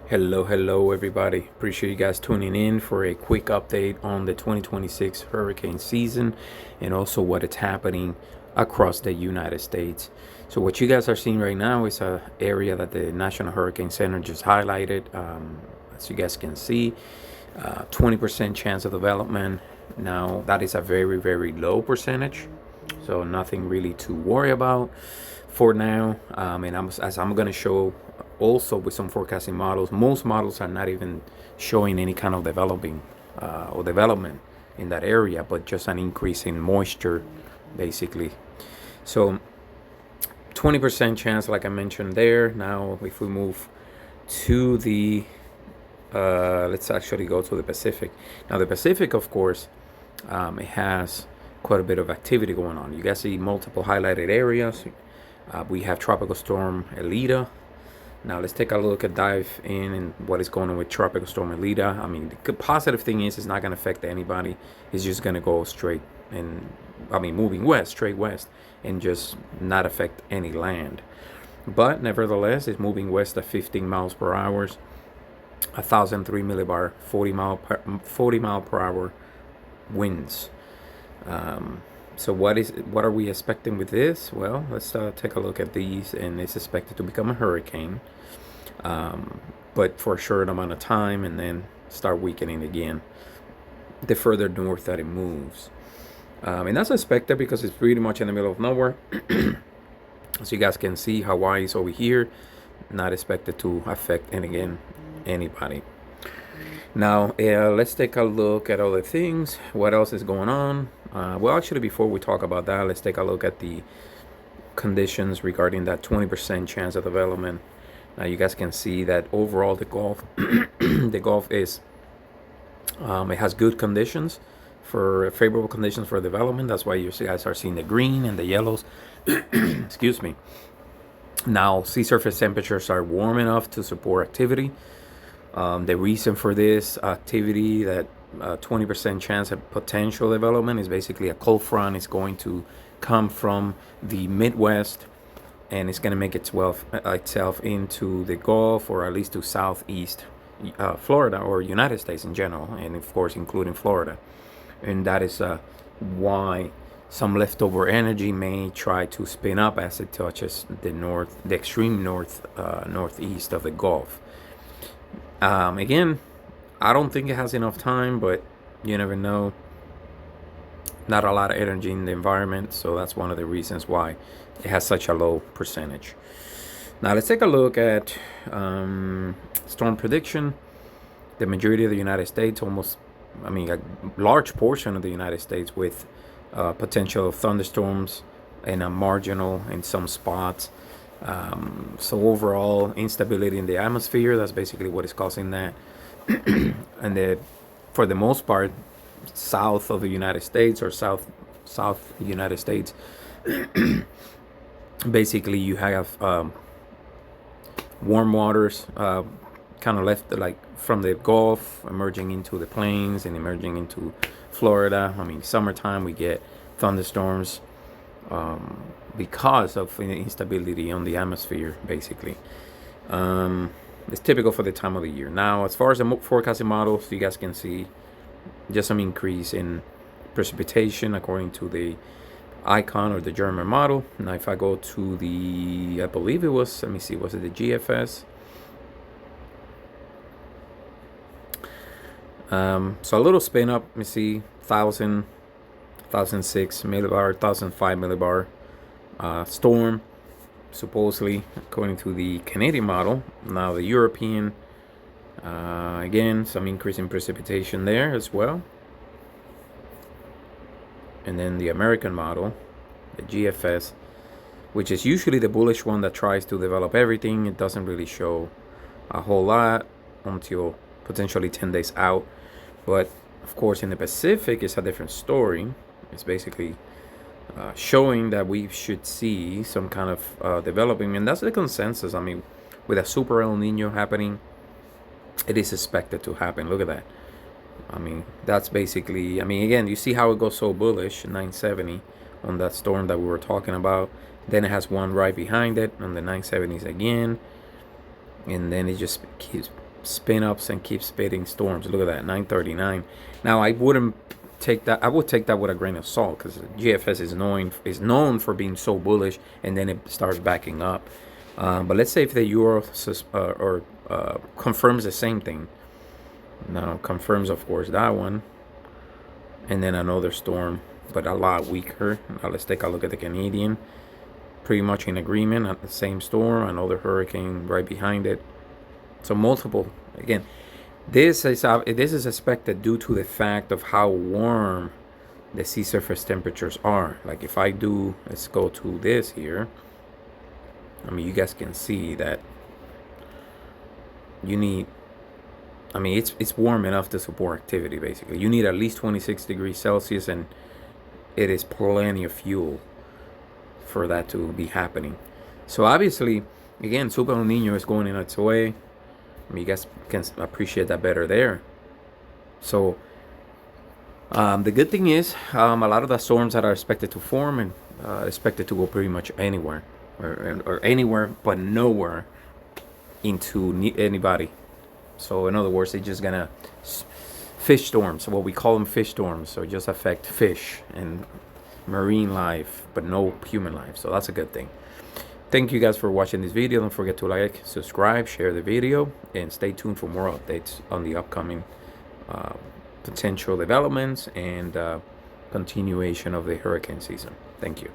Hello, everybody. Appreciate you guys tuning in for a quick update on the 2026 hurricane season and also what is happening across the United States. So, what you guys are seeing right now is an area that the National Hurricane Center just highlighted. As you guys can see, 20% chance of development. Now, that is a very low percentage, so nothing really to worry about for now. And as I'm going to show also with some forecasting models, most models are not even showing any kind of developing or development in that area, but just an increase in moisture, basically. So 20% chance, like I mentioned there. Now, if we move to the let's actually go to the Pacific. Now, the Pacific, of course, it has quite a bit of activity going on. You guys see multiple highlighted areas. We have Tropical Storm Elita. Now let's take a look at dive in and what is going on with Tropical Storm Elita. I mean, the positive thing is it's not going to affect anybody. It's just going to go straight and, moving west, straight west, and just not affect any land. But nevertheless, it's moving west at 15 miles per hour, 1,003 millibar, 40 mile per hour winds. So what are we expecting with this? Well, let's take a look at these, and it's expected to become a hurricane, but for a short amount of time, and then start weakening again the further north that it moves. And that's expected because it's pretty much in the middle of nowhere. So you guys can see Hawaii is over here, not expected to affect, and again, anybody. Now, let's take a look at other things. What else is going on? Well, actually, before we talk about that, let's take a look at the conditions regarding that 20% chance of development. Now, you guys can see that overall the Gulf, the Gulf is, it has good conditions for favorable conditions for development. That's why you guys are seeing the green and the yellows. Excuse me. Now, sea surface temperatures are warm enough to support activity. The reason for this activity, that 20% chance of potential development, is basically a cold front is going to come from the Midwest, and it's going to make itself into the Gulf, or at least to southeast Florida, or United States in general, and of course including Florida. And that is why some leftover energy may try to spin up as it touches the extreme northeast of the Gulf. Again, I don't think it has enough time, but you never know. Not a lot of energy in the environment, so that's one of the reasons why it has such a low percentage. Now let's take a look at storm prediction. The majority of the United States, a large portion of the United States, with potential thunderstorms and a marginal in some spots. So overall instability in the atmosphere, that's basically what is causing that. And for the most part, south of the United States, or south United States, basically you have warm waters kind of left, like from the Gulf, emerging into the plains and emerging into Florida. Summertime we get thunderstorms because of instability on the atmosphere, basically. It's typical for the time of the year. Now, as far as the forecasting models, you guys can see just some increase in precipitation according to the icon, or the German model. Now, if I go to the, I believe it was, let me see, was it the GFS? So a little spin up, let me see, 1,000, 1,006 millibar, 1,005 millibar storm, supposedly, according to the Canadian model. Now, the European, again, some increase in precipitation there as well. And then the American model, the GFS, which is usually the bullish one that tries to develop everything. It doesn't really show a whole lot until potentially 10 days out. But of course, in the Pacific, it's a different story. It's basically showing that we should see some kind of developing, and that's the consensus. With a super El Nino happening, it is expected to happen. Look at that. That's basically, again, you see how it goes so bullish, 970 on that storm that we were talking about. Then it has one right behind it on the 970s again, and then it just keeps spin ups and keep spitting storms. Look at that, 939. Now I wouldn't take that. I would take that with a grain of salt, because GFS is known for being so bullish, and then it starts backing up. But let's say if the euro confirms the same thing. Now confirms, of course, that one, and then another storm, but a lot weaker. Now let's take a look at the Canadian. Pretty much in agreement at the same storm, another hurricane right behind it. So multiple. Again, this is expected due to the fact of how warm the sea surface temperatures are. Like if I do, let's go to this here. I mean, you guys can see that you need, I mean, it's warm enough to support activity. Basically, you need at least 26 degrees Celsius, and it is plenty of fuel for that to be happening. So obviously, again, Super El Nino is going in its way. I mean, you guys can appreciate that better there. So the good thing is, a lot of the storms that are expected to form and expected to go pretty much anywhere, or anywhere but nowhere into anybody. So in other words, they're just gonna fish storms, what we call them, fish storms. So just affect fish and marine life, but no human life. So that's a good thing. Thank you guys for watching this video. Don't forget to like, subscribe, share the video, and stay tuned for more updates on the upcoming potential developments and continuation of the hurricane season. Thank you.